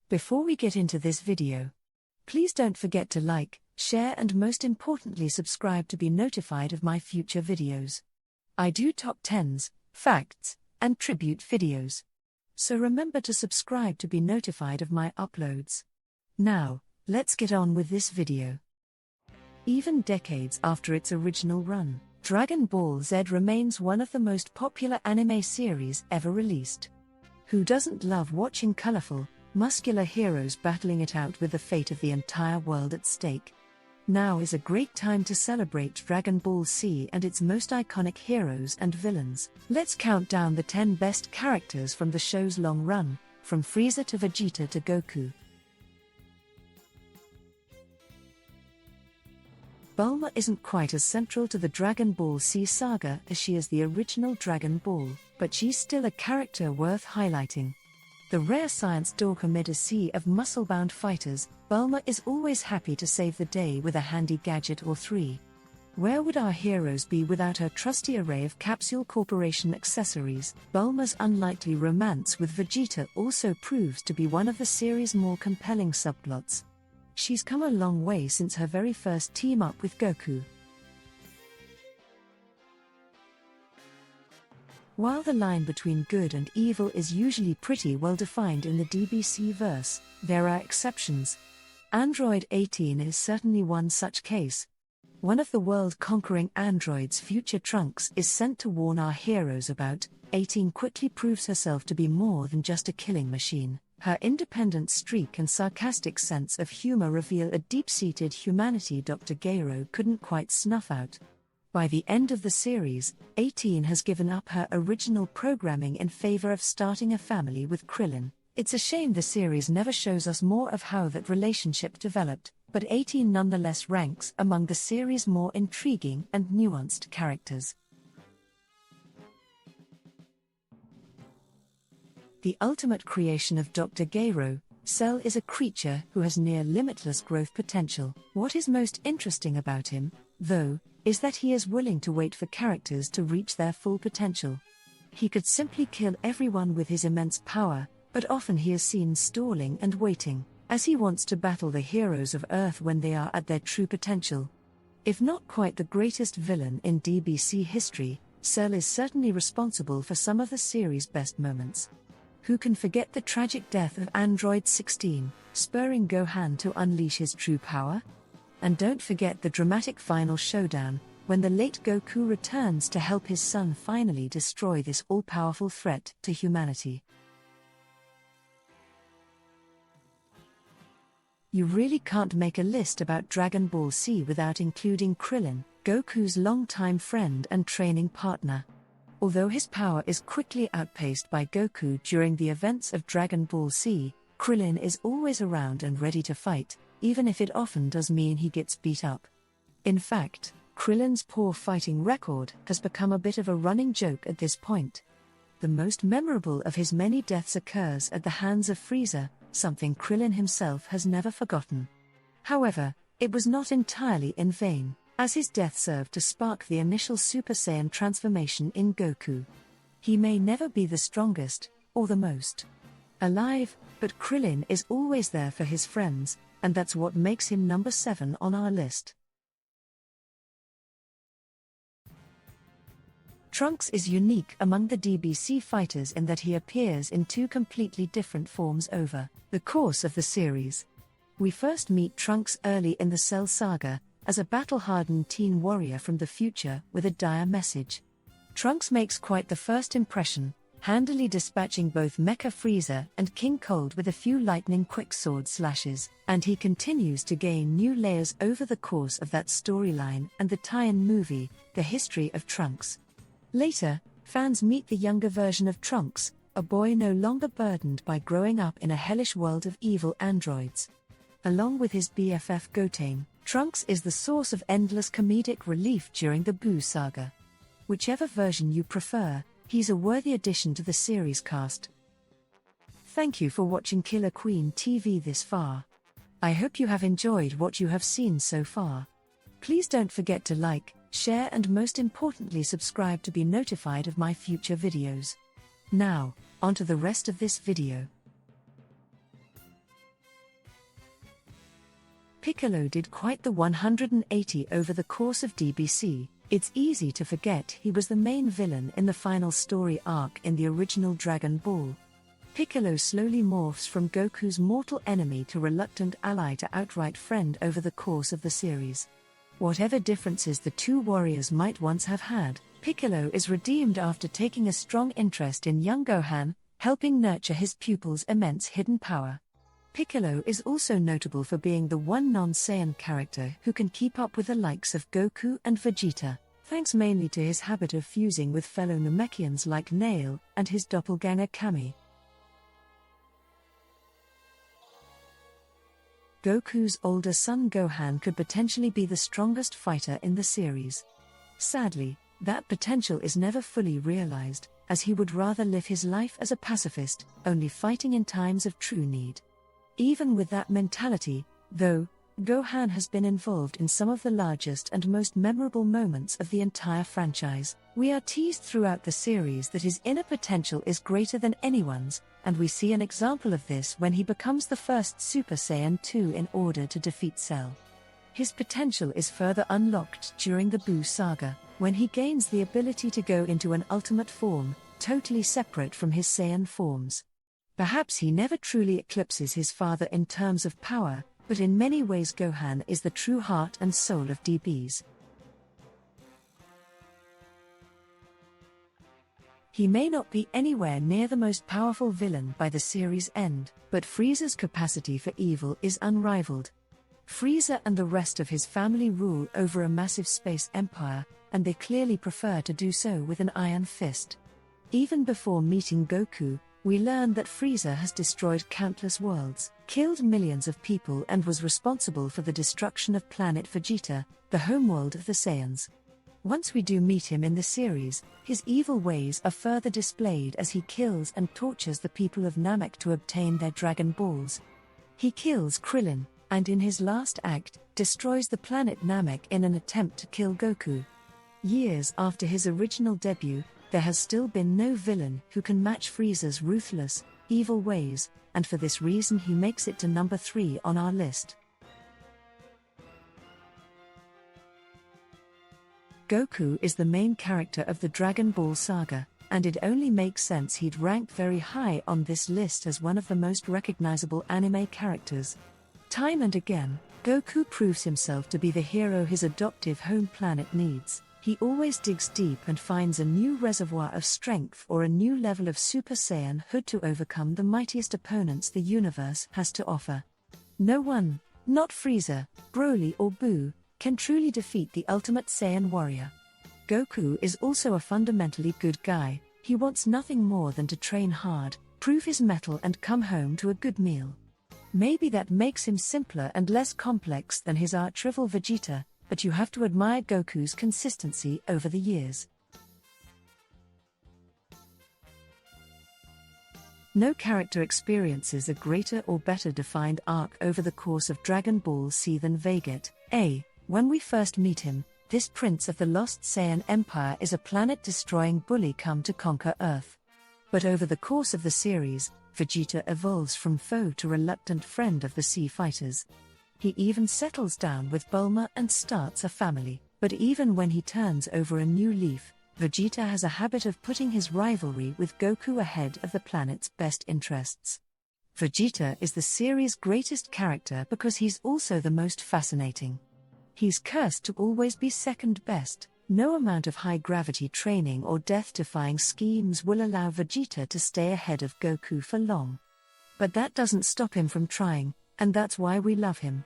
Before we get into this video, please don't forget to like, share and most importantly subscribe to be notified of my future videos. I do top 10s, facts, and tribute videos. So remember to subscribe to be notified of my uploads. Now, let's get on with this video. Even decades after its original run, Dragon Ball Z remains one of the most popular anime series ever released. Who doesn't love watching colorful, muscular heroes battling it out with the fate of the entire world at stake? Now is a great time to celebrate Dragon Ball Z and its most iconic heroes and villains. Let's count down the 10 best characters from the show's long run, from Frieza to Vegeta to Goku. Bulma isn't quite as central to the Dragon Ball Z saga as she is the original Dragon Ball, but she's still a character worth highlighting. The rare science dork amid a sea of muscle-bound fighters, Bulma is always happy to save the day with a handy gadget or three. Where would our heroes be without her trusty array of Capsule Corporation accessories? Bulma's unlikely romance with Vegeta also proves to be one of the series' more compelling subplots. She's come a long way since her very first team-up with Goku. While the line between good and evil is usually pretty well defined in the DBC verse, there are exceptions. Android 18 is certainly one such case. One of the world-conquering androids future Trunks is sent to warn our heroes about. 18 quickly proves herself to be more than just a killing machine. Her independent streak and sarcastic sense of humor reveal a deep-seated humanity Dr. Gero couldn't quite snuff out. By the end of the series, 18 has given up her original programming in favor of starting a family with Krillin. It's a shame the series never shows us more of how that relationship developed, but 18 nonetheless ranks among the series' more intriguing and nuanced characters. The ultimate creation of Dr. Gero, Cell is a creature who has near limitless growth potential. What is most interesting about him, though, is that he is willing to wait for characters to reach their full potential. He could simply kill everyone with his immense power, but often he is seen stalling and waiting, as he wants to battle the heroes of Earth when they are at their true potential. If not quite the greatest villain in DBC history, Cell is certainly responsible for some of the series' best moments. Who can forget the tragic death of Android 16, spurring Gohan to unleash his true power? And don't forget the dramatic final showdown, when the late Goku returns to help his son finally destroy this all-powerful threat to humanity. You really can't make a list about Dragon Ball Z without including Krillin, Goku's longtime friend and training partner. Although his power is quickly outpaced by Goku during the events of Dragon Ball Z, Krillin is always around and ready to fight, even if it often does mean he gets beat up. In fact, Krillin's poor fighting record has become a bit of a running joke at this point. The most memorable of his many deaths occurs at the hands of Frieza, something Krillin himself has never forgotten. However, it was not entirely in vain, as his death served to spark the initial Super Saiyan transformation in Goku. He may never be the strongest, or the most alive, but Krillin is always there for his friends, and that's what makes him number 7 on our list. Trunks is unique among the DBC fighters in that he appears in 2 completely different forms over the course of the series. We first meet Trunks early in the Cell saga, as a battle-hardened teen warrior from the future with a dire message. Trunks makes quite the first impression, handily dispatching both Mecha Frieza and King Cold with a few lightning-quick sword slashes, and he continues to gain new layers over the course of that storyline and the tie-in movie, The History of Trunks. Later, fans meet the younger version of Trunks, a boy no longer burdened by growing up in a hellish world of evil androids. Along with his BFF Goten, Trunks is the source of endless comedic relief during the Buu saga. Whichever version you prefer, he's a worthy addition to the series cast. Thank you for watching Killer Queen TV this far. I hope you have enjoyed what you have seen so far. Please don't forget to like, share and most importantly subscribe to be notified of my future videos. Now, on to the rest of this video. Piccolo did quite the 180 over the course of DBC. It's easy to forget he was the main villain in the final story arc in the original Dragon Ball. Piccolo slowly morphs from Goku's mortal enemy to reluctant ally to outright friend over the course of the series. Whatever differences the two warriors might once have had, Piccolo is redeemed after taking a strong interest in young Gohan, helping nurture his pupil's immense hidden power. Piccolo is also notable for being the one non-Saiyan character who can keep up with the likes of Goku and Vegeta, thanks mainly to his habit of fusing with fellow Namekians like Nail and his doppelganger Kami. Goku's older son Gohan could potentially be the strongest fighter in the series. Sadly, that potential is never fully realized, as he would rather live his life as a pacifist, only fighting in times of true need. Even with that mentality, though, Gohan has been involved in some of the largest and most memorable moments of the entire franchise. We are teased throughout the series that his inner potential is greater than anyone's, and we see an example of this when he becomes the first Super Saiyan 2 in order to defeat Cell. His potential is further unlocked during the Buu saga, when he gains the ability to go into an ultimate form, totally separate from his Saiyan forms. Perhaps he never truly eclipses his father in terms of power, but in many ways Gohan is the true heart and soul of DBs. He may not be anywhere near the most powerful villain by the series' end, but Frieza's capacity for evil is unrivaled. Frieza and the rest of his family rule over a massive space empire, and they clearly prefer to do so with an iron fist. Even before meeting Goku, we learn that Frieza has destroyed countless worlds, killed millions of people and was responsible for the destruction of planet Vegeta, the homeworld of the Saiyans. Once we do meet him in the series, his evil ways are further displayed as he kills and tortures the people of Namek to obtain their Dragon Balls. He kills Krillin, and in his last act, destroys the planet Namek in an attempt to kill Goku. Years after his original debut, there has still been no villain who can match Frieza's ruthless, evil ways, and for this reason he makes it to number 3 on our list. Goku is the main character of the Dragon Ball saga, and it only makes sense he'd rank very high on this list as one of the most recognizable anime characters. Time and again, Goku proves himself to be the hero his adoptive home planet needs. He always digs deep and finds a new reservoir of strength or a new level of Super Saiyanhood to overcome the mightiest opponents the universe has to offer. No one, not Frieza, Broly or Buu, can truly defeat the ultimate Saiyan warrior. Goku is also a fundamentally good guy. He wants nothing more than to train hard, prove his mettle and come home to a good meal. Maybe that makes him simpler and less complex than his arch-rival Vegeta, but you have to admire Goku's consistency over the years. No character experiences a greater or better defined arc over the course of Dragon Ball Z than Vegeta. When we first meet him, this prince of the lost Saiyan Empire is a planet-destroying bully come to conquer Earth. But over the course of the series, Vegeta evolves from foe to reluctant friend of the Sea Fighters. He even settles down with Bulma and starts a family, but even when he turns over a new leaf, Vegeta has a habit of putting his rivalry with Goku ahead of the planet's best interests. Vegeta is the series' greatest character because he's also the most fascinating. He's cursed to always be second best. No amount of high-gravity training or death-defying schemes will allow Vegeta to stay ahead of Goku for long. But that doesn't stop him from trying, and that's why we love him.